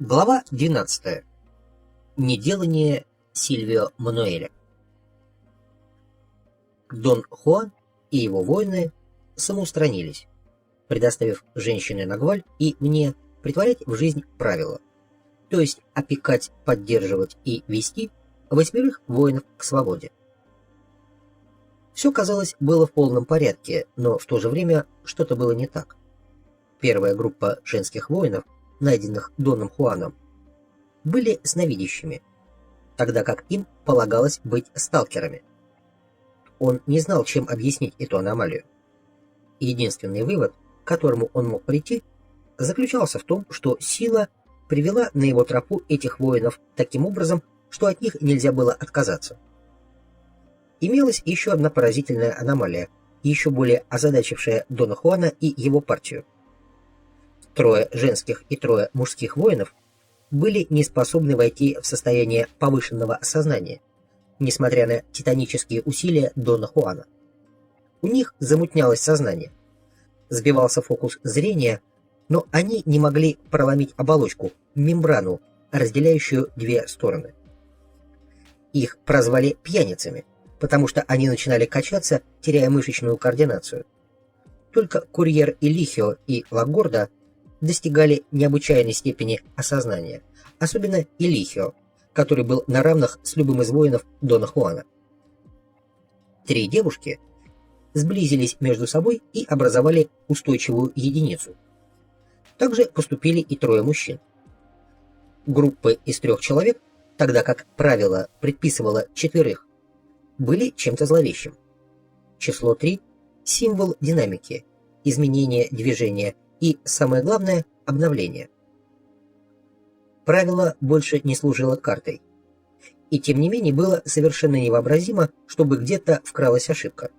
Глава 12. Неделание Сильвио Мануэля. Дон Хуан и его воины самоустранились, предоставив женщине Нагваль и мне притворять в жизнь правила, то есть опекать, поддерживать и вести 8 воинов к свободе. Все, казалось, было в полном порядке, но в то же время что-то было не так. Первая группа женских воинов, найденных Доном Хуаном, были сновидящими, тогда как им полагалось быть сталкерами. Он не знал, чем объяснить эту аномалию. Единственный вывод, к которому он мог прийти, заключался в том, что сила привела на его тропу этих воинов таким образом, что от них нельзя было отказаться. Имелась еще одна поразительная аномалия, еще более озадачившая Дона Хуана и его партию. 3 женских и 3 мужских воинов были не способны войти в состояние повышенного сознания, несмотря на титанические усилия Дона Хуана. У них замутнялось сознание, сбивался фокус зрения, но они не могли проломить оболочку, мембрану, разделяющую 2 стороны. Их прозвали пьяницами, потому что они начинали качаться, теряя мышечную координацию. Только Курьер Илихио и Лагорда достигали необычайной степени осознания, особенно Илихио, который был на равных с любым из воинов Дона Хуана. 3 девушки сблизились между собой и образовали устойчивую единицу. Также поступили и 3 мужчин. Группы из 3 человек, тогда как правило предписывало 4, были чем-то зловещим. Число 3 – символ динамики, изменения движения и, самое главное, обновление. Правило больше не служило картой. И тем не менее было совершенно невообразимо, чтобы где-то вкралась ошибка.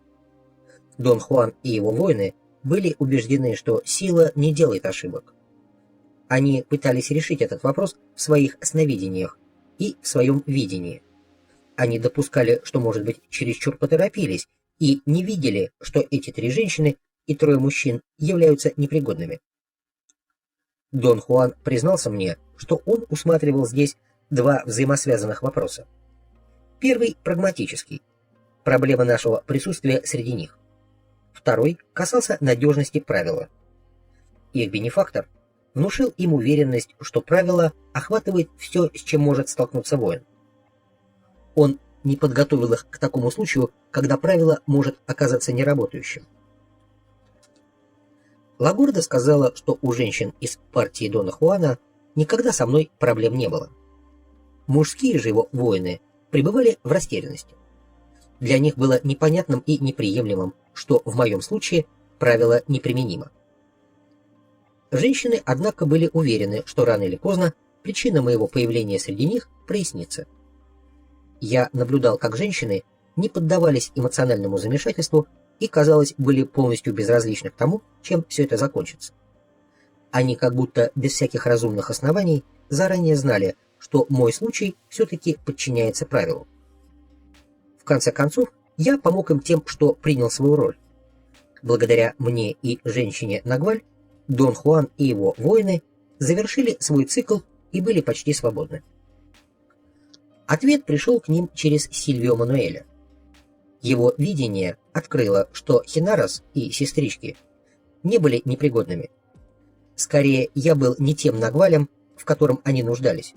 Дон Хуан и его воины были убеждены, что сила не делает ошибок. Они пытались решить этот вопрос в своих сновидениях и в своем видении. Они допускали, что, может быть, чересчур поторопились, и не видели, что эти 3 женщины и 3 мужчин являются непригодными. Дон Хуан признался мне, что он усматривал здесь 2 взаимосвязанных вопроса. Первый – прагматический, проблема нашего присутствия среди них. Второй касался надежности правила. Их бенефактор внушил им уверенность, что правило охватывает все, с чем может столкнуться воин. Он не подготовил их к такому случаю, когда правило может оказаться неработающим. Лагорда сказала, что у женщин из партии Дона Хуана никогда со мной проблем не было. Мужские же его воины пребывали в растерянности. Для них было непонятным и неприемлемым, что в моем случае правило неприменимо. Женщины, однако, были уверены, что рано или поздно причина моего появления среди них прояснится. Я наблюдал, как женщины не поддавались эмоциональному замешательству и, казалось, были полностью безразличны к тому, чем все это закончится. Они как будто без всяких разумных оснований заранее знали, что мой случай все-таки подчиняется правилу. В конце концов, я помог им тем, что принял свою роль. Благодаря мне и женщине Нагваль, Дон Хуан и его воины завершили свой цикл и были почти свободны. Ответ пришел к ним через Сильвио Мануэля. Его видение открыло, что Хинарос и сестрички не были непригодными. Скорее, я был не тем Нагвалем, в котором они нуждались.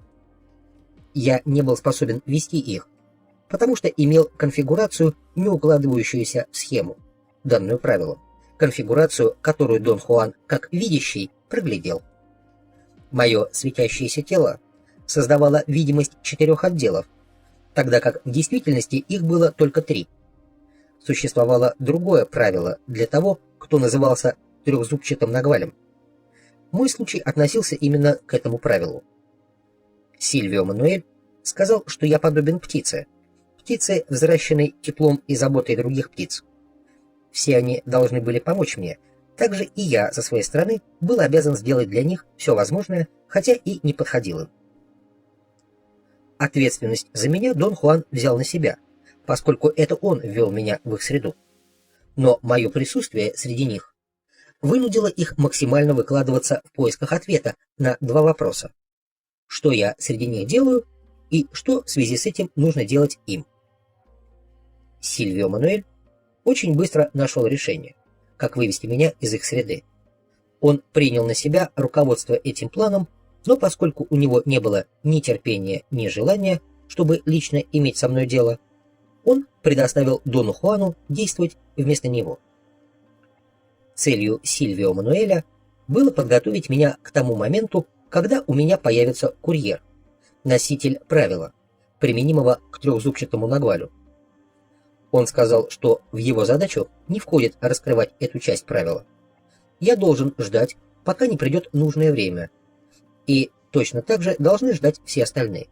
Я не был способен вести их, потому что имел конфигурацию, не укладывающуюся в схему, данную правилом, конфигурацию, которую Дон Хуан, как видящий, проглядел. Мое светящееся тело создавало видимость 4 отделов, тогда как в действительности их было только 3. Существовало другое правило для того, кто назывался трехзубчатым Нагвалем. Мой случай относился именно к этому правилу. Сильвио Мануэль сказал, что я подобен птице, взращенной теплом и заботой других птиц. Все они должны были помочь мне, также и я со своей стороны был обязан сделать для них все возможное, хотя и не подходил им. Ответственность за меня Дон Хуан взял на себя, поскольку это он ввел меня в их среду. Но мое присутствие среди них вынудило их максимально выкладываться в поисках ответа на 2 вопроса. что я среди них делаю и что в связи с этим нужно делать им. Сильвио Мануэль очень быстро нашел решение, как вывести меня из их среды. Он принял на себя руководство этим планом, но поскольку у него не было ни терпения, ни желания, чтобы лично иметь со мной дело, он предоставил Дону Хуану действовать вместо него. Целью Сильвио Мануэля было подготовить меня к тому моменту, когда у меня появится курьер, носитель правила, применимого к трехзубчатому нагвалю. Он сказал, что в его задачу не входит раскрывать эту часть правила. Я должен ждать, пока не придет нужное время, и точно так же должны ждать все остальные.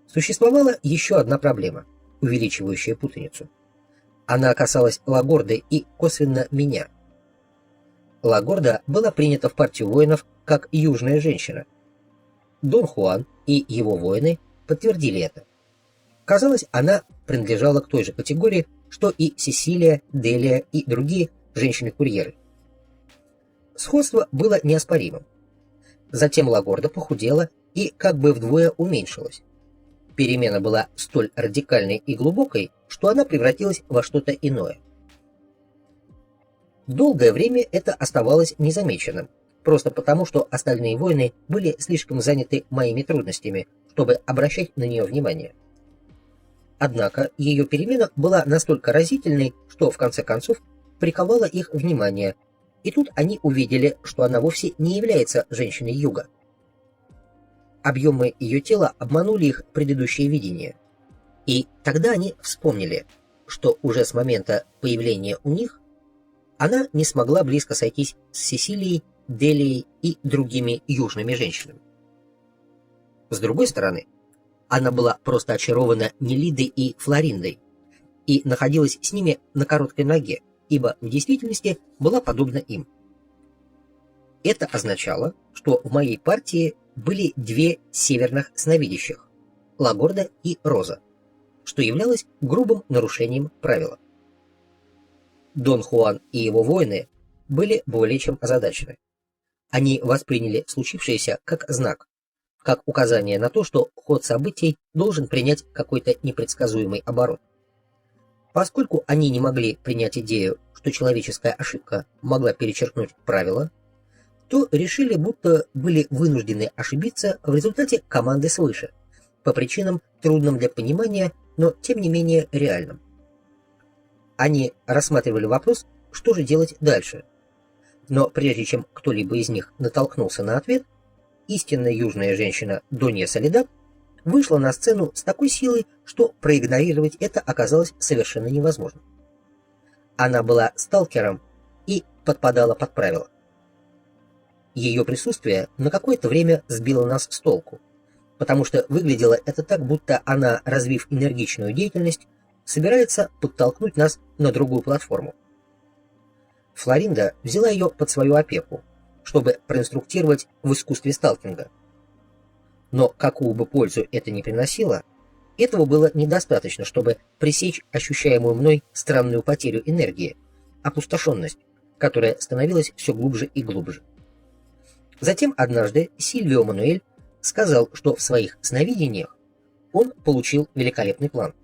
Существовала еще одна проблема, увеличивающая путаницу. Она касалась Лагорды и косвенно меня. Лагорда была принята в партию воинов как южная женщина. Дон Хуан и его воины подтвердили это. Казалось, она принадлежала к той же категории, что и Сесилия, Делия и другие женщины-курьеры. Сходство было неоспоримым. Затем Лагорда похудела и как бы вдвое уменьшилась. Перемена была столь радикальной и глубокой, что она превратилась во что-то иное. Долгое время это оставалось незамеченным, просто потому, что остальные воины были слишком заняты моими трудностями, чтобы обращать на нее внимание. Однако ее перемена была настолько разительной, что в конце концов приковала их внимание, и тут они увидели, что она вовсе не является женщиной юга. Объемы ее тела обманули их предыдущее видение, и тогда они вспомнили, что уже с момента появления у них она не смогла близко сойтись с Сесилией, Делией и другими южными женщинами. С другой стороны, она была просто очарована Нелидой и Флориндой и находилась с ними на короткой ноге, ибо в действительности была подобна им. Это означало, что в моей партии были две северных сновидящих – Лагорда и Роза, что являлось грубым нарушением правила. Дон Хуан и его воины были более чем озадачены. Они восприняли случившееся как знак, как указание на то, что ход событий должен принять какой-то непредсказуемый оборот. Поскольку они не могли принять идею, что человеческая ошибка могла перечеркнуть правила, то решили, будто были вынуждены ошибиться в результате команды свыше, по причинам, трудным для понимания, но тем не менее реальным. Они рассматривали вопрос, что же делать дальше. Но прежде чем кто-либо из них натолкнулся на ответ, истинная южная женщина Донья Соледад вышла на сцену с такой силой, что проигнорировать это оказалось совершенно невозможно. Она была сталкером и подпадала под правила. Ее присутствие на какое-то время сбило нас с толку, потому что выглядело это так, будто она, развив энергичную деятельность, собирается подтолкнуть нас на другую платформу. Флоринда взяла ее под свою опеку, чтобы проинструктировать в искусстве сталкинга. Но какую бы пользу это ни приносило, этого было недостаточно, чтобы пресечь ощущаемую мной странную потерю энергии, опустошенность, которая становилась все глубже и глубже. Затем однажды Сильвио Мануэль сказал, что в своих сновидениях он получил великолепный план.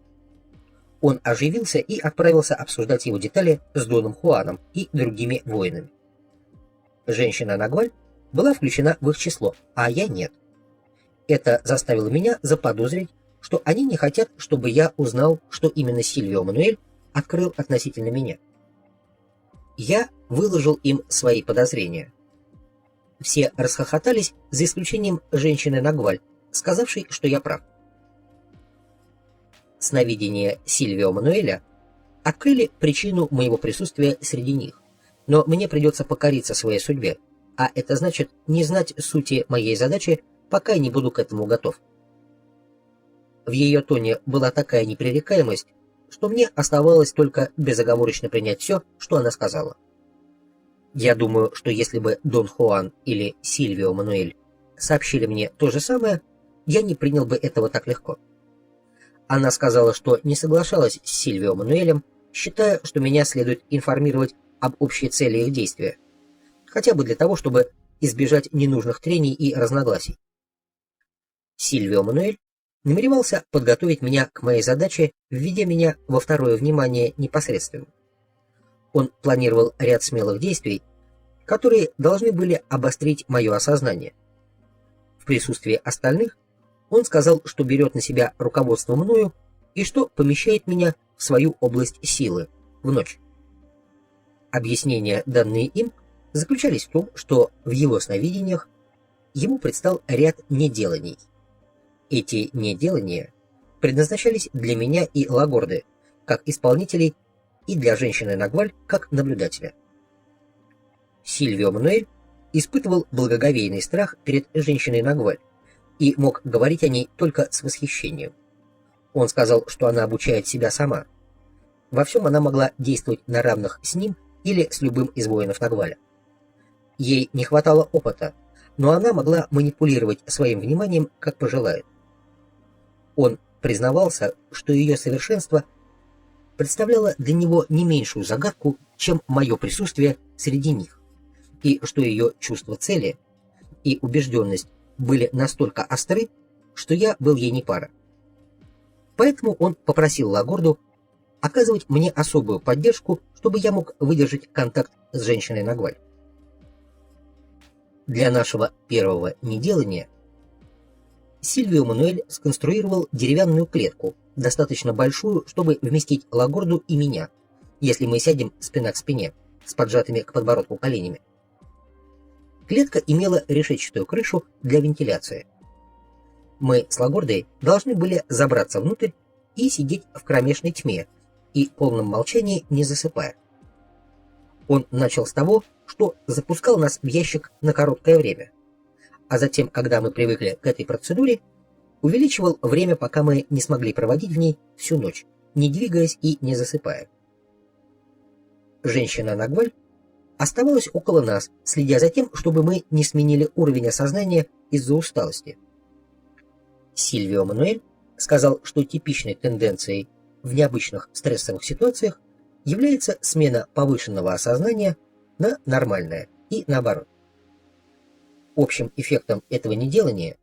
Он оживился и отправился обсуждать его детали с Доном Хуаном и другими воинами. Женщина Нагваль была включена в их число, а я нет. Это заставило меня заподозрить, что они не хотят, чтобы я узнал, что именно Сильвио Мануэль открыл относительно меня. Я выложил им свои подозрения. Все расхохотались, за исключением женщины Нагваль, сказавшей, что я прав. Сновидения Сильвио Мануэля открыли причину моего присутствия среди них, но мне придется покориться своей судьбе, а это значит не знать сути моей задачи, пока я не буду к этому готов. В ее тоне была такая непререкаемость, что мне оставалось только безоговорочно принять все, что она сказала. Я думаю, что если бы Дон Хуан или Сильвио Мануэль сообщили мне то же самое, я не принял бы этого так легко. Она сказала, что не соглашалась с Сильвио Мануэлем, считая, что меня следует информировать об общей цели их действия, хотя бы для того, чтобы избежать ненужных трений и разногласий. Сильвио Мануэль намеревался подготовить меня к моей задаче, введя меня во второе внимание непосредственно. Он планировал ряд смелых действий, которые должны были обострить мое осознание. В присутствии остальных он сказал, что берет на себя руководство мною и что помещает меня в свою область силы, в ночь. Объяснения, данные им, заключались в том, что в его сновидениях ему предстал ряд неделаний. Эти неделания предназначались для меня и Лагорды, как исполнителей, и для женщины Нагваль, как наблюдателя. Сильвио Мануэль испытывал благоговейный страх перед женщиной Нагваль и мог говорить о ней только с восхищением. Он сказал, что она обучает себя сама. Во всем она могла действовать на равных с ним или с любым из воинов Нагваля. Ей не хватало опыта, но она могла манипулировать своим вниманием, как пожелает. Он признавался, что ее совершенство представляло для него не меньшую загадку, чем мое присутствие среди них, и что ее чувство цели и убежденность были настолько остры, что я был ей не пара. Поэтому он попросил Лагорду оказывать мне особую поддержку, чтобы я мог выдержать контакт с женщиной Нагваль. Для нашего первого неделания Сильвио Мануэль сконструировал деревянную клетку, достаточно большую, чтобы вместить Лагорду и меня, если мы сядем спина к спине, с поджатыми к подбородку коленями. Клетка имела решетчатую крышу для вентиляции. Мы с Лагордой должны были забраться внутрь и сидеть в кромешной тьме и полном молчании, не засыпая. Он начал с того, что запускал нас в ящик на короткое время, а затем, когда мы привыкли к этой процедуре, увеличивал время, пока мы не смогли проводить в ней всю ночь, не двигаясь и не засыпая. Женщина Нагваль оставалась около нас, следя за тем, чтобы мы не сменили уровень осознания из-за усталости. Сильвио Мануэль сказал, что типичной тенденцией в необычных стрессовых ситуациях является смена повышенного осознания на нормальное и наоборот. Общим эффектом этого неделания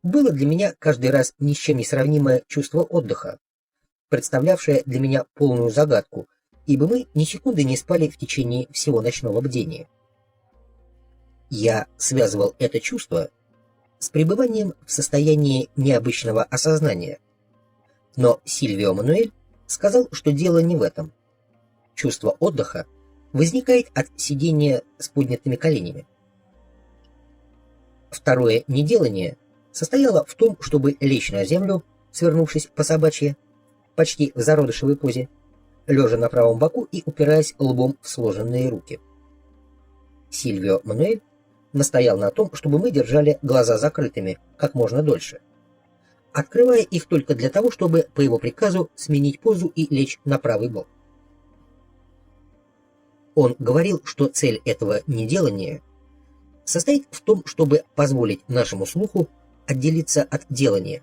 было для меня каждый раз ни с чем не сравнимое чувство отдыха, представлявшее для меня полную загадку, ибо мы ни секунды не спали в течение всего ночного бдения. Я связывал это чувство с пребыванием в состоянии необычного осознания, но Сильвио Мануэль сказал, что дело не в этом. Чувство отдыха возникает от сидения с поднятыми коленями. Второе неделание состояло в том, чтобы лечь на землю, свернувшись по собачье, почти в зародышевой позе, лежа на правом боку и упираясь лбом в сложенные руки. Сильвио Мануэль настоял на том, чтобы мы держали глаза закрытыми как можно дольше, открывая их только для того, чтобы по его приказу сменить позу и лечь на правый бок. Он говорил, что цель этого неделания состоит в том, чтобы позволить нашему слуху отделиться от делания.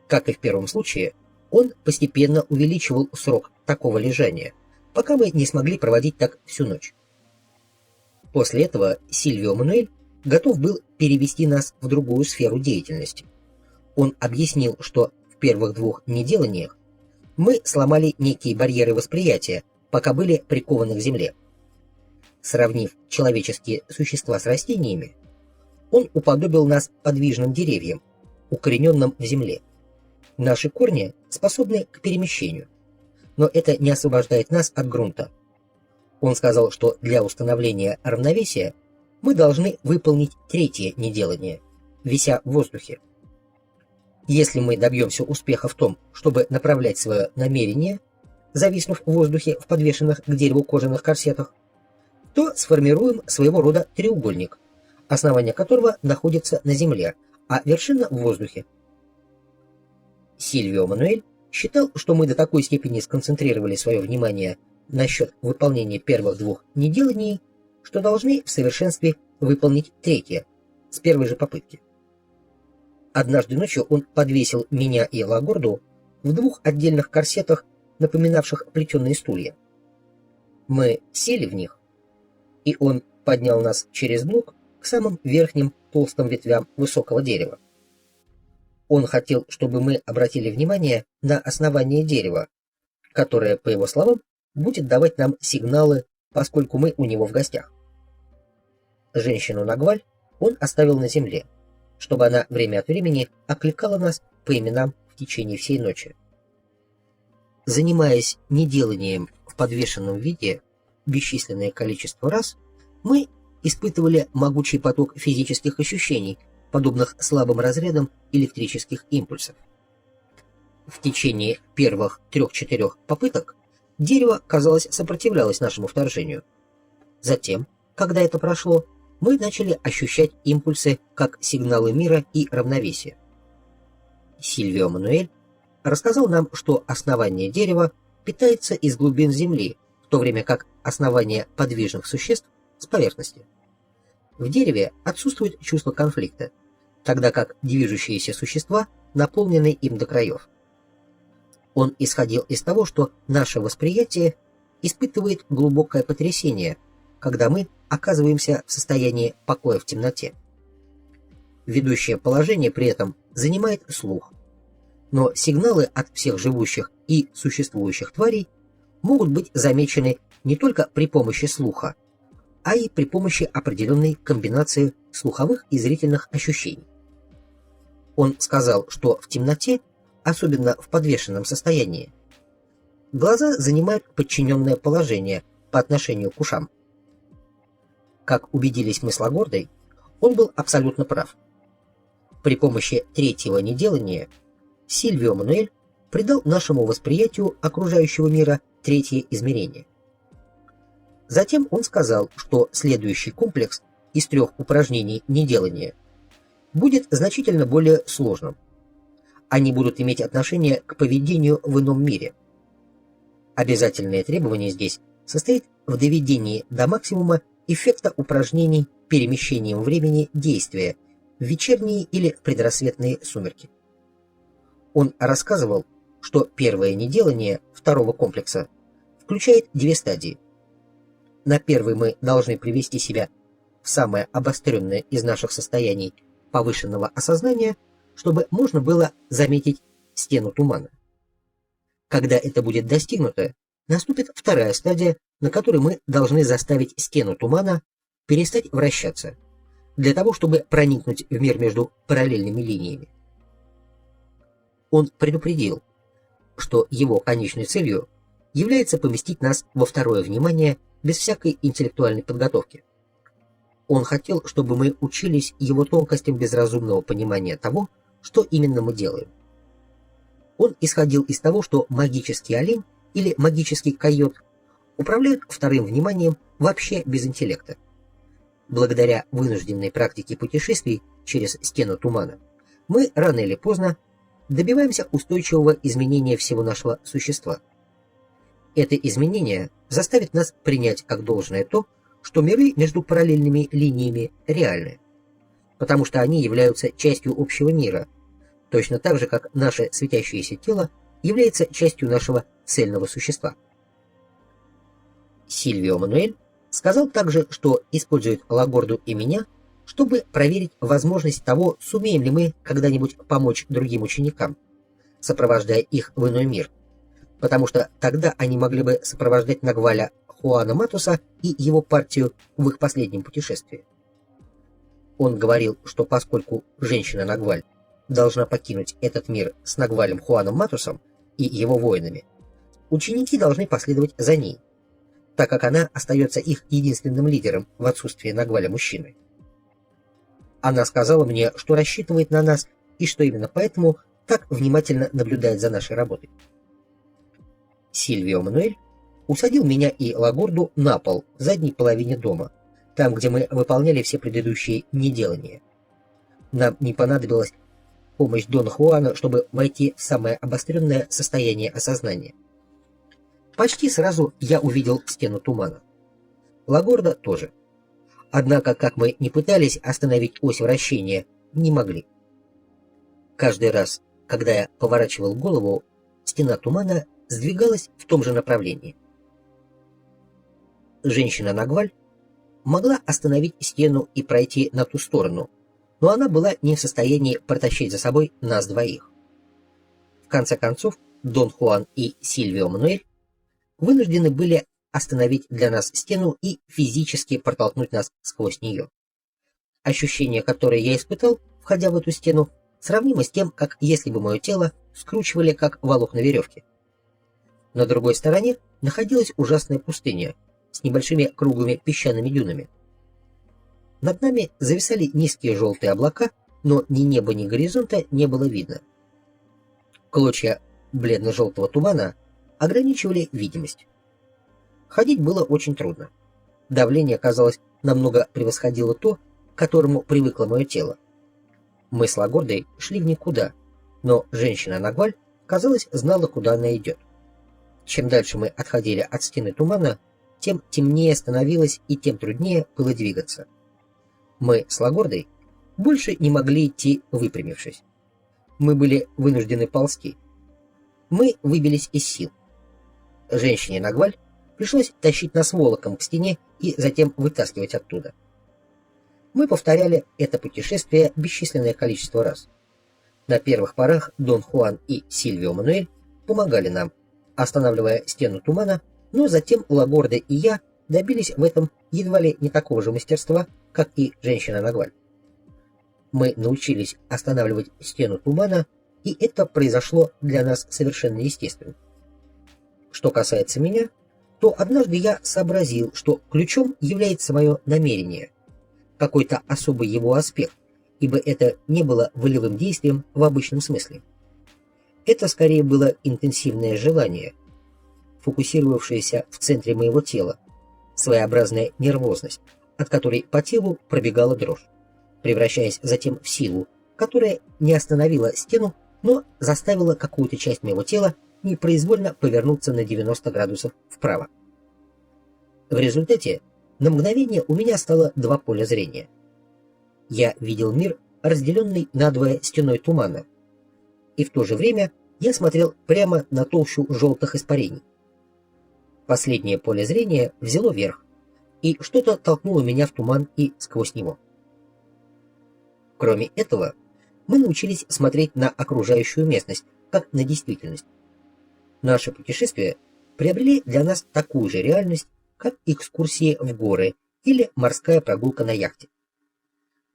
Как и в первом случае, он постепенно увеличивал срок такого лежания, пока мы не смогли проводить так всю ночь. После этого Сильвио Мануэль готов был перевести нас в другую сферу деятельности. Он объяснил, что в первых двух неделаниях мы сломали некие барьеры восприятия, пока были прикованы к земле. Сравнив человеческие существа с растениями, он уподобил нас подвижным деревьям, укорененным в земле. Наши корни способны к перемещению, но это не освобождает нас от грунта. Он сказал, что для установления равновесия мы должны выполнить третье неделание, вися в воздухе. Если мы добьемся успеха в том, чтобы направлять свое намерение, зависнув в воздухе в подвешенных к дереву кожаных корсетах, то сформируем своего рода треугольник, основание которого находится на земле, а вершина в воздухе. Сильвио Мануэль считал, что мы до такой степени сконцентрировали свое внимание насчет выполнения первых двух неделаний, что должны в совершенстве выполнить третье, с первой же попытки. Однажды ночью он подвесил меня и Лагорду в двух отдельных корсетах, напоминавших плетеные стулья. Мы сели в них, и он поднял нас через блок к самым верхним толстым ветвям высокого дерева. Он хотел, чтобы мы обратили внимание на основание дерева, которое, по его словам, будет давать нам сигналы, поскольку мы у него в гостях. Женщину Нагваль он оставил на земле, чтобы она время от времени окликала нас по именам в течение всей ночи. Занимаясь неделанием в подвешенном виде бесчисленное количество раз, мы испытывали могучий поток физических ощущений, подобных слабым разрядам электрических импульсов. В течение первых 3-4 попыток дерево, казалось, сопротивлялось нашему вторжению. Затем, когда это прошло, мы начали ощущать импульсы как сигналы мира и равновесия. Сильвио Мануэль рассказал нам, что основание дерева питается из глубин Земли, в то время как основание подвижных существ с поверхности. В дереве отсутствует чувство конфликта, тогда как движущиеся существа наполнены им до краев. Он исходил из того, что наше восприятие испытывает глубокое потрясение, когда мы оказываемся в состоянии покоя в темноте. Ведущее положение при этом занимает слух, но сигналы от всех живущих и существующих тварей могут быть замечены не только при помощи слуха, а и при помощи определенной комбинации слуховых и зрительных ощущений. Он сказал, что в темноте, особенно в подвешенном состоянии, глаза занимают подчиненное положение по отношению к ушам. Как убедились мы с Лагордой, он был абсолютно прав. При помощи третьего неделания Сильвио Мануэль придал нашему восприятию окружающего мира третье измерение. Затем он сказал, что следующий комплекс из 3 упражнений неделания будет значительно более сложным. Они будут иметь отношение к поведению в ином мире. Обязательное требование здесь состоит в доведении до максимума эффекта упражнений перемещением времени действия в вечерние или предрассветные сумерки. Он рассказывал, что первое неделание второго комплекса включает 2 стадии. На первой мы должны привести себя в самое обостренное из наших состояний повышенного осознания, чтобы можно было заметить стену тумана. Когда это будет достигнуто, наступит вторая стадия, на которой мы должны заставить стену тумана перестать вращаться, для того, чтобы проникнуть в мир между параллельными линиями. Он предупредил, что его конечной целью является поместить нас во второе внимание без всякой интеллектуальной подготовки. Он хотел, чтобы мы учились его тонкостям безразумного понимания того, что именно мы делаем. Он исходил из того, что магический олень или магический койот управляют вторым вниманием вообще без интеллекта. Благодаря вынужденной практике путешествий через стену тумана, мы рано или поздно добиваемся устойчивого изменения всего нашего существа. Это изменение заставит нас принять как должное то, что миры между параллельными линиями реальны, потому что они являются частью общего мира, точно так же, как наше светящееся тело является частью нашего цельного существа. Сильвио Мануэль сказал также, что использует Лагорду и меня, чтобы проверить возможность того, сумеем ли мы когда-нибудь помочь другим ученикам, сопровождая их в иной мир, потому что тогда они могли бы сопровождать Нагваля Хуана Матуса и его партию в их последнем путешествии. Он говорил, что поскольку женщина Нагваль должна покинуть этот мир с Нагвалем Хуаном Матусом и его воинами, ученики должны последовать за ней, так как она остается их единственным лидером в отсутствии Нагваля мужчины. Она сказала мне, что рассчитывает на нас и что именно поэтому так внимательно наблюдает за нашей работой. Сильвио Мануэль усадил меня и Лагорду на пол в задней половине дома, там, где мы выполняли все предыдущие неделания. Нам не понадобилась помощь Дона Хуана, чтобы войти в самое обостренное состояние осознания. Почти сразу я увидел стену тумана. Лагорда тоже. Однако, как мы не пытались остановить ось вращения, не могли. Каждый раз, когда я поворачивал голову, стена тумана сдвигалась в том же направлении. Женщина Нагваль могла остановить стену и пройти на ту сторону, но она была не в состоянии протащить за собой нас двоих. В конце концов, Дон Хуан и Сильвио Мануэль вынуждены были остановить для нас стену и физически протолкнуть нас сквозь нее. Ощущение, которое я испытал, входя в эту стену, сравнимо с тем, как если бы мое тело скручивали как волокна веревки. На другой стороне находилась ужасная пустыня с небольшими круглыми песчаными дюнами. Над нами зависали низкие желтые облака, но ни неба, ни горизонта не было видно. Клочья бледно-желтого тумана ограничивали видимость. Ходить было очень трудно. Давление, казалось, намного превосходило то, к которому привыкло мое тело. Мы с Лагордой шли в никуда, но женщина Нагваль, казалось, знала, куда она идет. Чем дальше мы отходили от стены тумана, тем темнее становилось и тем труднее было двигаться. Мы с Лагордой больше не могли идти, выпрямившись. Мы были вынуждены ползти. Мы выбились из сил. Женщине Нагваль пришлось тащить нас волоком к стене и затем вытаскивать оттуда. Мы повторяли это путешествие бесчисленное количество раз. На первых порах Дон Хуан и Сильвио Мануэль помогали нам, останавливая стену тумана, но затем Лагорда и я добились в этом едва ли не такого же мастерства, как и женщина Нагваль. Мы научились останавливать стену тумана, и это произошло для нас совершенно естественно. Что касается меня, то однажды я сообразил, что ключом является мое намерение, какой-то особый его аспект, ибо это не было волевым действием в обычном смысле. Это скорее было интенсивное желание, фокусировавшееся в центре моего тела, своеобразная нервозность, от которой по телу пробегала дрожь, превращаясь затем в силу, которая не остановила стену, но заставила какую-то часть моего тела непроизвольно повернуться на 90 градусов вправо. В результате на мгновение у меня стало два поля зрения. Я видел мир, разделенный надвое стеной тумана, и в то же время я смотрел прямо на толщу желтых испарений. Последнее поле зрения взяло верх, и что-то толкнуло меня в туман и сквозь него. Кроме этого, мы научились смотреть на окружающую местность, как на действительность. Наши путешествия приобрели для нас такую же реальность, как экскурсии в горы или морская прогулка на яхте.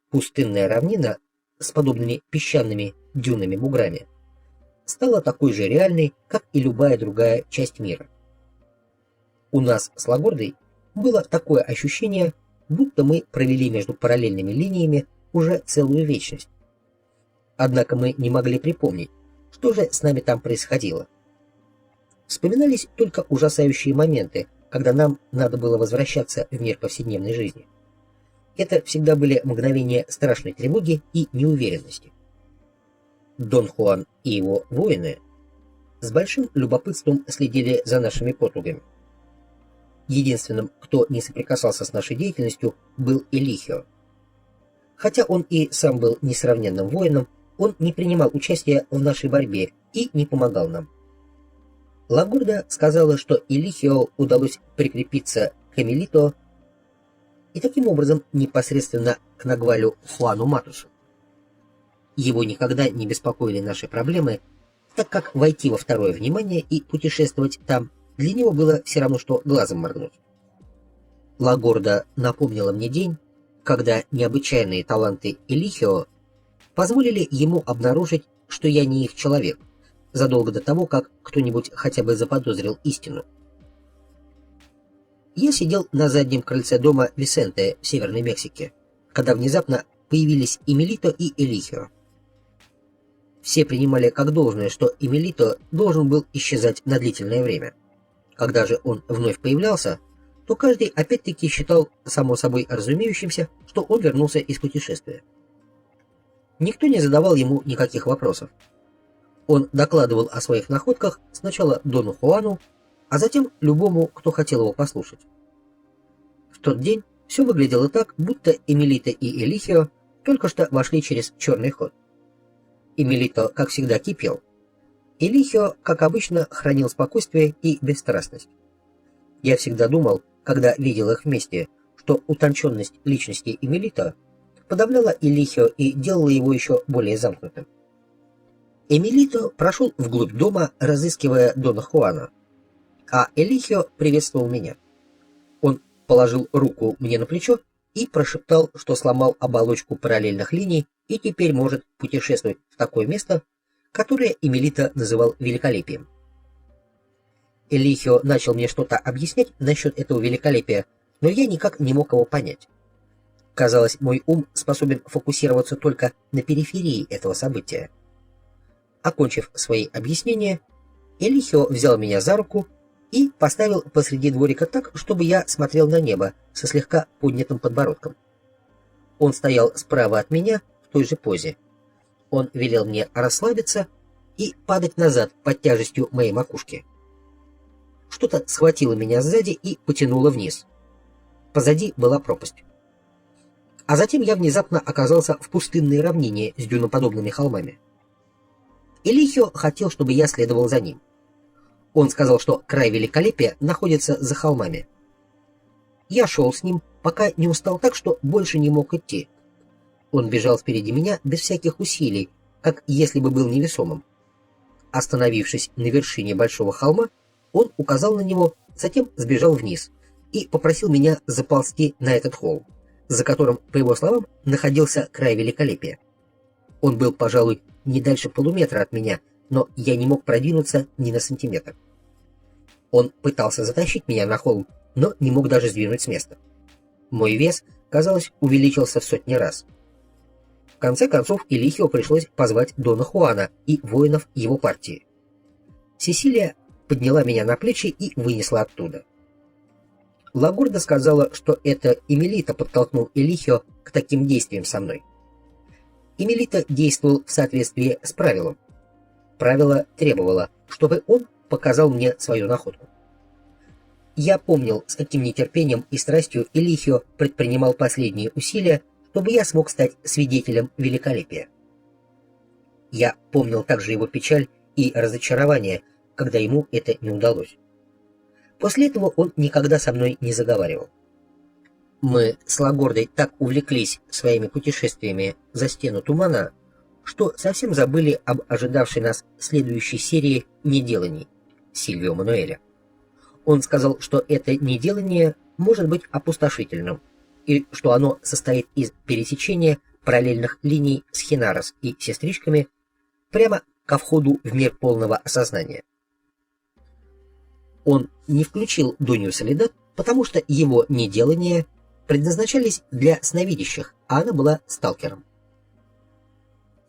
Пустынная равнина с подобными песчаными дюнами-буграми стала такой же реальной, как и любая другая часть мира. У нас с Лагордой было такое ощущение, будто мы провели между параллельными линиями уже целую вечность. Однако мы не могли припомнить, что же с нами там происходило. Вспоминались только ужасающие моменты, когда нам надо было возвращаться в мир повседневной жизни. Это всегда были мгновения страшной тревоги и неуверенности. Дон Хуан и его воины с большим любопытством следили за нашими потугами. Единственным, кто не соприкасался с нашей деятельностью, был Элихио. Хотя он и сам был несравненным воином, он не принимал участия в нашей борьбе и не помогал нам. Лагорда сказала, что Элихио удалось прикрепиться к Эмилито и таким образом непосредственно к Нагвалю Хуану Матусу. Его никогда не беспокоили наши проблемы, так как войти во второе внимание и путешествовать там для него было все равно, что глазом моргнуть. Лагорда напомнила мне день, когда необычайные таланты Элихио позволили ему обнаружить, что я не их человек, задолго до того, как кто-нибудь хотя бы заподозрил истину. Я сидел на заднем крыльце дома Висенте в Северной Мексике, когда внезапно появились Эмилито и Элихио. Все принимали как должное, что Эмилито должен был исчезать на длительное время. Когда же он вновь появлялся, то каждый опять-таки считал само собой разумеющимся, что он вернулся из путешествия. Никто не задавал ему никаких вопросов. Он докладывал о своих находках сначала Дону Хуану, а затем любому, кто хотел его послушать. В тот день все выглядело так, будто Эмилито и Элихио только что вошли через черный ход. Эмилито, как всегда, кипел. Элихио, как обычно, хранил спокойствие и бесстрастность. Я всегда думал, когда видел их вместе, что утонченность личности Эмилито подавляла Элихио и делала его еще более замкнутым. Эмилито прошел вглубь дома, разыскивая Дона Хуана, а Элихио приветствовал меня. Он положил руку мне на плечо и прошептал, что сломал оболочку параллельных линий и теперь может путешествовать в такое место, которое Эмилито называл великолепием. Элихио начал мне что-то объяснять насчет этого великолепия, но я никак не мог его понять. Казалось, мой ум способен фокусироваться только на периферии этого события. Окончив свои объяснения, Элихио взял меня за руку и поставил посреди дворика так, чтобы я смотрел на небо со слегка поднятым подбородком. Он стоял справа от меня в той же позе. Он велел мне расслабиться и падать назад под тяжестью моей макушки. Что-то схватило меня сзади и потянуло вниз. Позади была пропасть. А затем я внезапно оказался в пустынной равнине с дюноподобными холмами. Элихио хотел, чтобы я следовал за ним. Он сказал, что край великолепия находится за холмами. Я шел с ним, пока не устал так, что больше не мог идти. Он бежал впереди меня без всяких усилий, как если бы был невесомым. Остановившись на вершине большого холма, он указал на него, затем сбежал вниз и попросил меня заползти на этот холм, за которым, по его словам, находился край великолепия. Он был, пожалуй, не дальше полуметра от меня, но я не мог продвинуться ни на сантиметр. Он пытался затащить меня на холм, но не мог даже сдвинуть с места. Мой вес, казалось, увеличился в сотни раз. В конце концов, Элихио пришлось позвать Дона Хуана и воинов его партии. Сесилия подняла меня на плечи и вынесла оттуда. Лагорда сказала, что это Эмилито подтолкнул Элихио к таким действиям со мной. Эмилито действовал в соответствии с правилом. Правило требовало, чтобы он показал мне свою находку. Я помнил, с каким нетерпением и страстью Элихио предпринимал последние усилия, чтобы я смог стать свидетелем великолепия. Я помнил также его печаль и разочарование, когда ему это не удалось. После этого он никогда со мной не заговаривал. Мы с Лагордой так увлеклись своими путешествиями за стену тумана, что совсем забыли об ожидавшей нас следующей серии неделаний Сильвио Мануэля. Он сказал, что это неделание может быть опустошительным, и что оно состоит из пересечения параллельных линий с Хинарос и сестричками прямо ко входу в мир полного осознания. Он не включил Дунью Соледад, потому что его неделания предназначались для сновидящих, а она была сталкером.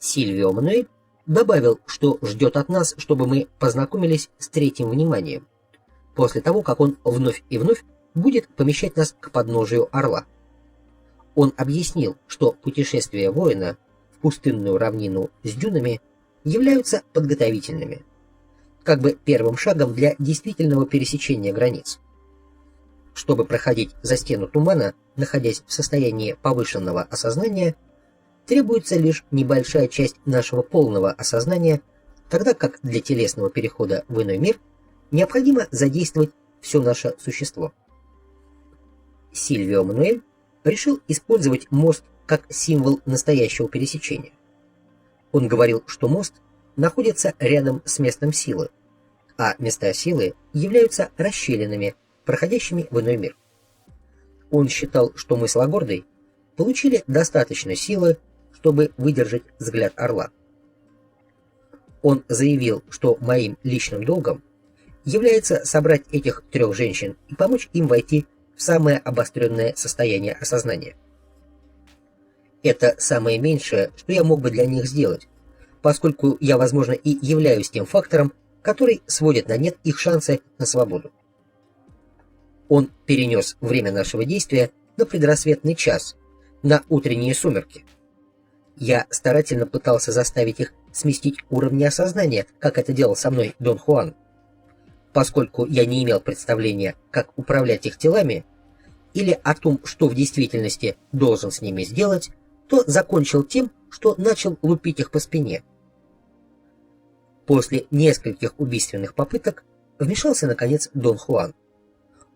Сильвио Мануэль добавил, что ждет от нас, чтобы мы познакомились с третьим вниманием, после того, как он вновь и вновь будет помещать нас к подножию орла. Он объяснил, что путешествия воина в пустынную равнину с дюнами являются подготовительными, как бы первым шагом для действительного пересечения границ. Чтобы проходить за стену тумана, находясь в состоянии повышенного осознания, требуется лишь небольшая часть нашего полного осознания, тогда как для телесного перехода в иной мир необходимо задействовать все наше существо. Сильвио Мануэль решил использовать мост как символ настоящего пересечения. Он говорил, что мост находится рядом с местом силы, а места силы являются расщелинами, проходящими в иной мир. Он считал, что мы с Лагордой получили достаточно силы, чтобы выдержать взгляд орла. Он заявил, что моим личным долгом является собрать этих трех женщин и помочь им войти в самое обостренное состояние осознания. Это самое меньшее, что я мог бы для них сделать, поскольку я, возможно, и являюсь тем фактором, который сводит на нет их шансы на свободу. Он перенес время нашего действия на предрассветный час, на утренние сумерки. Я старательно пытался заставить их сместить уровни осознания, как это делал со мной Дон Хуан. Поскольку я не имел представления, как управлять их телами, или о том, что в действительности должен с ними сделать, то закончил тем, что начал лупить их по спине. После нескольких убийственных попыток вмешался, наконец, Дон Хуан.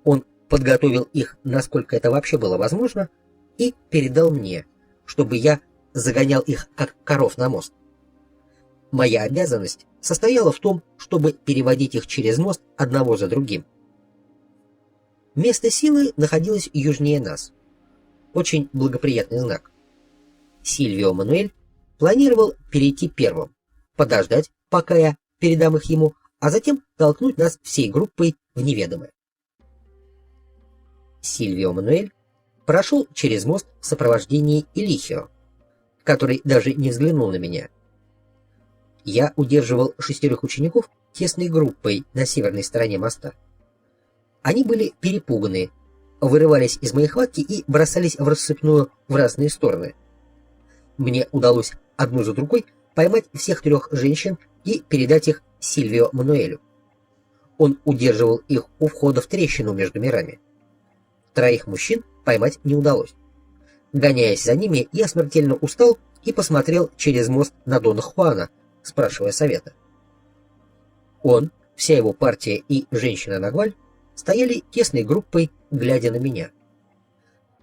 Он подготовил их, насколько это вообще было возможно, и передал мне, чтобы я загонял их, как коров, на мост. Моя обязанность состояла в том, чтобы переводить их через мост одного за другим. Место силы находилось южнее нас. Очень благоприятный знак. Сильвио Мануэль планировал перейти первым, подождать, пока я передам их ему, а затем толкнуть нас всей группой в неведомое. Сильвио Мануэль прошел через мост в сопровождении Элихио, который даже не взглянул на меня. Я удерживал 6 учеников тесной группой на северной стороне моста. Они были перепуганы, вырывались из моей хватки и бросались в рассыпную в разные стороны. Мне удалось одну за другой поймать всех 3 женщин и передать их Сильвио Мануэлю. Он удерживал их у входа в трещину между мирами. 3 мужчин поймать не удалось. Гоняясь за ними, я смертельно устал и посмотрел через мост на Дона Хуана, спрашивая совета. Он, вся его партия и женщина Нагваль стояли тесной группой, глядя на меня.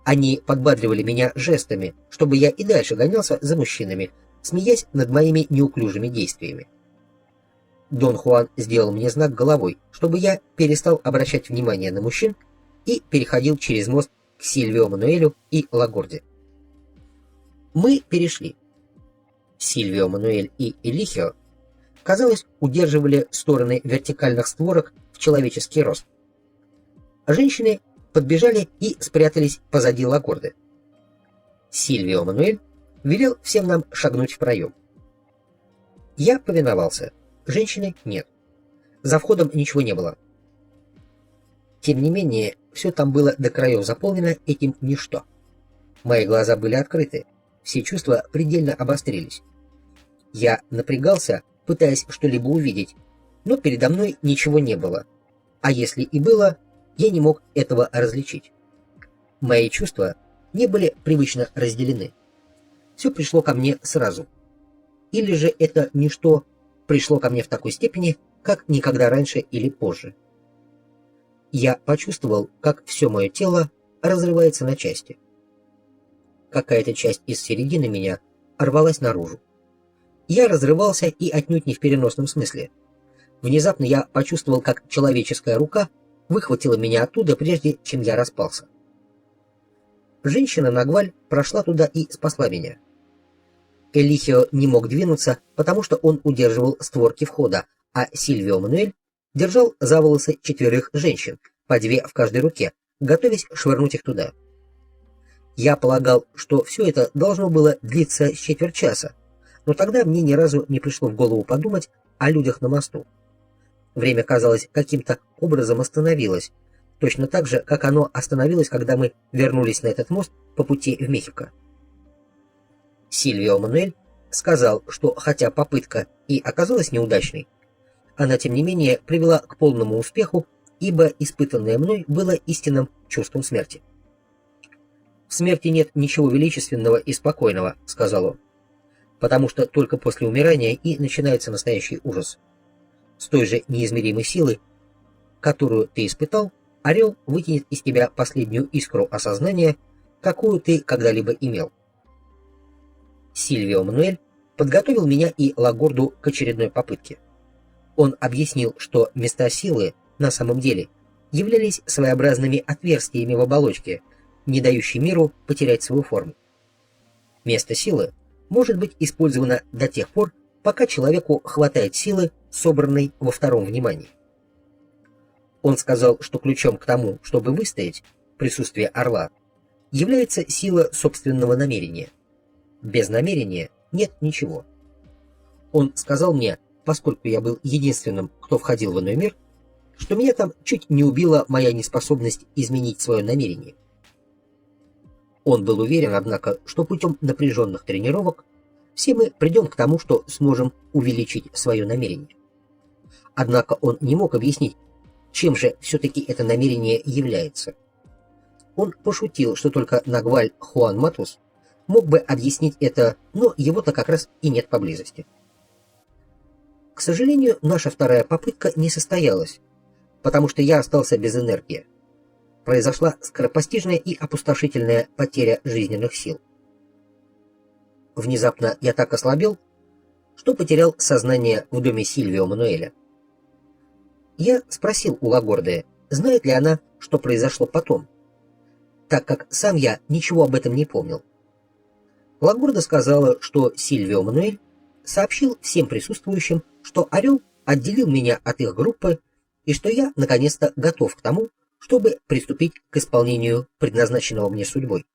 Они подбадривали меня жестами, чтобы я и дальше гонялся за мужчинами, смеясь над моими неуклюжими действиями. Дон Хуан сделал мне знак головой, чтобы я перестал обращать внимание на мужчин и переходил через мост к Сильвио Мануэлю и Лагорде. Мы перешли. Сильвио Мануэль и Элихио, казалось, удерживали стороны вертикальных створок в человеческий рост. Женщины подбежали и спрятались позади Лагорды. Сильвио Мануэль велел всем нам шагнуть в проем. Я повиновался. Женщины нет. За входом ничего не было. Тем не менее, все там было до краев заполнено этим ничто. Мои глаза были открыты, все чувства предельно обострились. Я напрягался, пытаясь что-либо увидеть, но передо мной ничего не было, а если и было, я не мог этого различить. Мои чувства не были привычно разделены. Все пришло ко мне сразу. Или же это ничто пришло ко мне в такой степени, как никогда раньше или позже. Я почувствовал, как все мое тело разрывается на части. Какая-то часть из середины меня рвалась наружу. Я разрывался и отнюдь не в переносном смысле. Внезапно я почувствовал, как человеческая рука выхватила меня оттуда, прежде чем я распался. Женщина Нагваль прошла туда и спасла меня. Элихио не мог двинуться, потому что он удерживал створки входа, а Сильвио Мануэль держал за волосы 4 женщин, по 2 в каждой руке, готовясь швырнуть их туда. Я полагал, что все это должно было длиться с четверть часа, но тогда мне ни разу не пришло в голову подумать о людях на мосту. Время, казалось, каким-то образом остановилось, точно так же, как оно остановилось, когда мы вернулись на этот мост по пути в Мехико. Сильвио Мануэль сказал, что хотя попытка и оказалась неудачной, она, тем не менее, привела к полному успеху, ибо испытанное мной было истинным чувством смерти. «В смерти нет ничего величественного и спокойного», — сказал он, «потому что только после умирания и начинается настоящий ужас. С той же неизмеримой силы, которую ты испытал, орел вытянет из тебя последнюю искру осознания, какую ты когда-либо имел». Сильвио Мануэль подготовил меня и Лагорду к очередной попытке. Он объяснил, что места силы на самом деле являлись своеобразными отверстиями в оболочке, не дающей миру потерять свою форму. Место силы может быть использовано до тех пор, пока человеку хватает силы, собранной во втором внимании. Он сказал, что ключом к тому, чтобы выстоять, присутствие орла, является сила собственного намерения. Без намерения нет ничего. Он сказал мне, поскольку я был единственным, кто входил в иной мир, что меня там чуть не убила моя неспособность изменить свое намерение. Он был уверен, однако, что путем напряженных тренировок все мы придем к тому, что сможем увеличить свое намерение. Однако он не мог объяснить, чем же все-таки это намерение является. Он пошутил, что только Нагваль Хуан Матус мог бы объяснить это, но его-то как раз и нет поблизости. К сожалению, наша вторая попытка не состоялась, потому что я остался без энергии. Произошла скоропостижная и опустошительная потеря жизненных сил. внезапно я так ослабел, что потерял сознание в доме Сильвио Мануэля. Я спросил у Лагорды, знает ли она, что произошло потом, так как сам я ничего об этом не помнил. Лагорда сказала, что Сильвио Мануэль сообщил всем присутствующим, что Орел отделил меня от их группы и что я наконец-то готов к тому, чтобы приступить к исполнению предназначенного мне судьбой.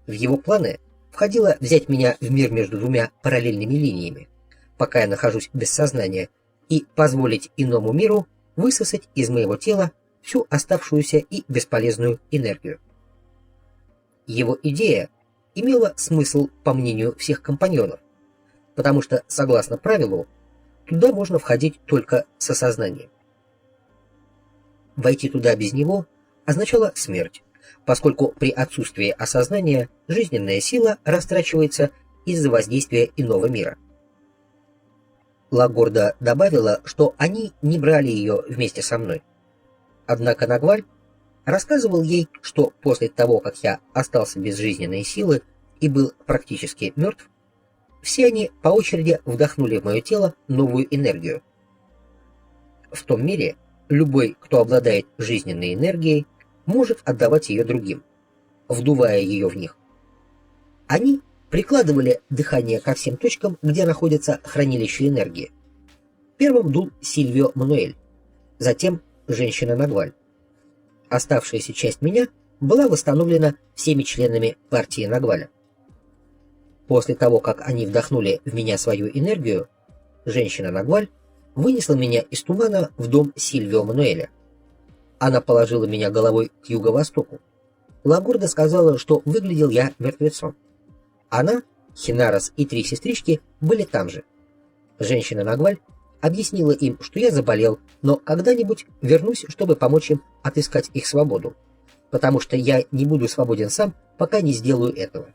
В его планы входило взять меня в мир между двумя параллельными линиями, пока я нахожусь без сознания, и позволить иному миру высосать из моего тела всю оставшуюся и бесполезную энергию. Его идея имела смысл, по мнению всех компаньонов, потому что, согласно правилу, туда можно входить только с осознанием. Войти туда без него означало смерть, поскольку при отсутствии осознания жизненная сила растрачивается из-за воздействия иного мира. Лагорда добавила, что они не брали ее вместе со мной. Однако Нагваль рассказывал ей, что после того, как я остался без жизненной силы и был практически мертв, все они по очереди вдохнули в мое тело новую энергию. В том мире любой, кто обладает жизненной энергией, может отдавать ее другим, вдувая ее в них. Они прикладывали дыхание ко всем точкам, где находится хранилище энергии. Первым дул Сильвио Мануэль, затем женщина Нагваль. Оставшаяся часть меня была восстановлена всеми членами партии Нагваля. После того, как они вдохнули в меня свою энергию, женщина Нагваль вынесла меня из тумана в дом Сильвио Мануэля. Она положила меня головой к юго-востоку. Лагорда сказала, что выглядел я мертвецом. Она, Хинарас и 3 сестрички были там же. Женщина Нагваль объяснила им, что я заболел, но когда-нибудь вернусь, чтобы помочь им отыскать их свободу, потому что я не буду свободен сам, пока не сделаю этого.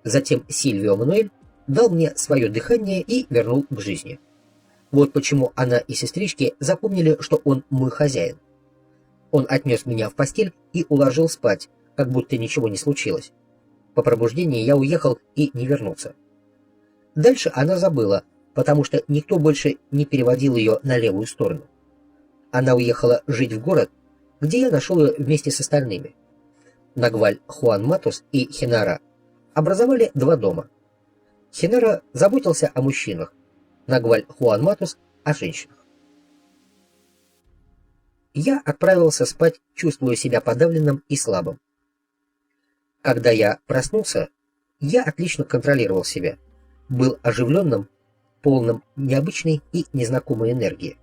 Затем Сильвио Мануэль дал мне свое дыхание и вернул к жизни. Вот почему она и сестрички запомнили, что он мой хозяин. Он отнес меня в постель и уложил спать, как будто ничего не случилось. По пробуждении я уехал и не вернулся. Дальше она забыла, потому что никто больше не переводил ее на левую сторону. Она уехала жить в город, где я нашел ее вместе с остальными. Нагваль Хуан Матус и Хинара образовали 2 дома. Хинара заботился о мужчинах, Нагваль Хуан Матус о женщинах. Я отправился спать, чувствуя себя подавленным и слабым. Когда я проснулся, я отлично контролировал себя, был оживленным, полным необычной и незнакомой энергии.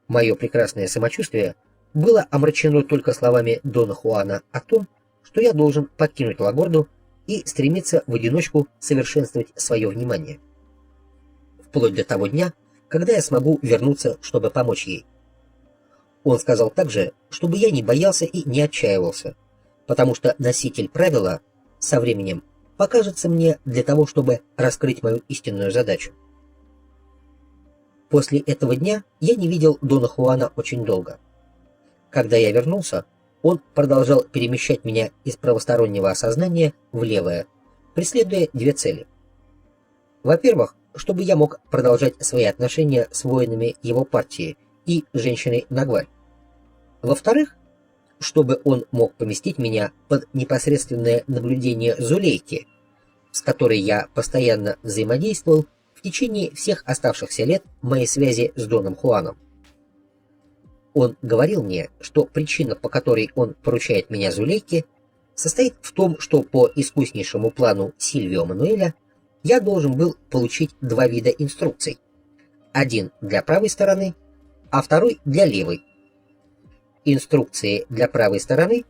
Мое прекрасное самочувствие было омрачено только словами Дона Хуана о том, что я должен покинуть Лагорду и стремиться в одиночку совершенствовать свое внимание. Вплоть до того дня, когда я смогу вернуться, чтобы помочь ей. Он сказал также, чтобы я не боялся и не отчаивался, потому что носитель правила со временем покажется мне для того, чтобы раскрыть мою истинную задачу. После этого дня я не видел Дона Хуана очень долго. Когда я вернулся, он продолжал перемещать меня из правостороннего осознания в левое, преследуя 2 цели. Во-первых, чтобы я мог продолжать свои отношения с воинами его партии и женщиной Нагваль. Во-вторых, чтобы он мог поместить меня под непосредственное наблюдение Зулейки, с которой я постоянно взаимодействовал в течение всех оставшихся лет моей связи с Доном Хуаном. Он говорил мне, что причина, по которой он поручает меня Зулейке, состоит в том, что по искуснейшему плану Сильвио Мануэля я должен был получить 2 вида инструкций. Один для правой стороны, а второй для левой. Инструкции для правой стороны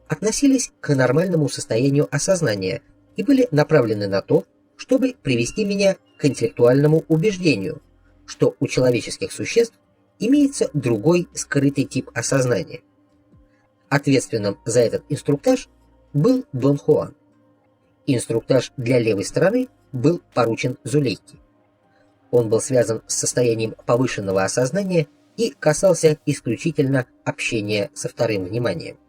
относились к нормальному состоянию осознания и были направлены на то, чтобы привести меня к интеллектуальному убеждению, что у человеческих существ имеется другой скрытый тип осознания. Ответственным за этот инструктаж был Дон Хуан. Инструктаж для левой стороны был поручен Зулейке. Он был связан с состоянием повышенного осознания и касался исключительно общения со вторым вниманием.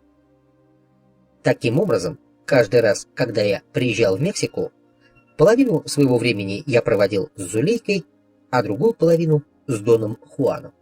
Таким образом, каждый раз, когда я приезжал в Мексику, Половину своего времени я проводил с Зулейкой, а другую половину с Доном Хуаном.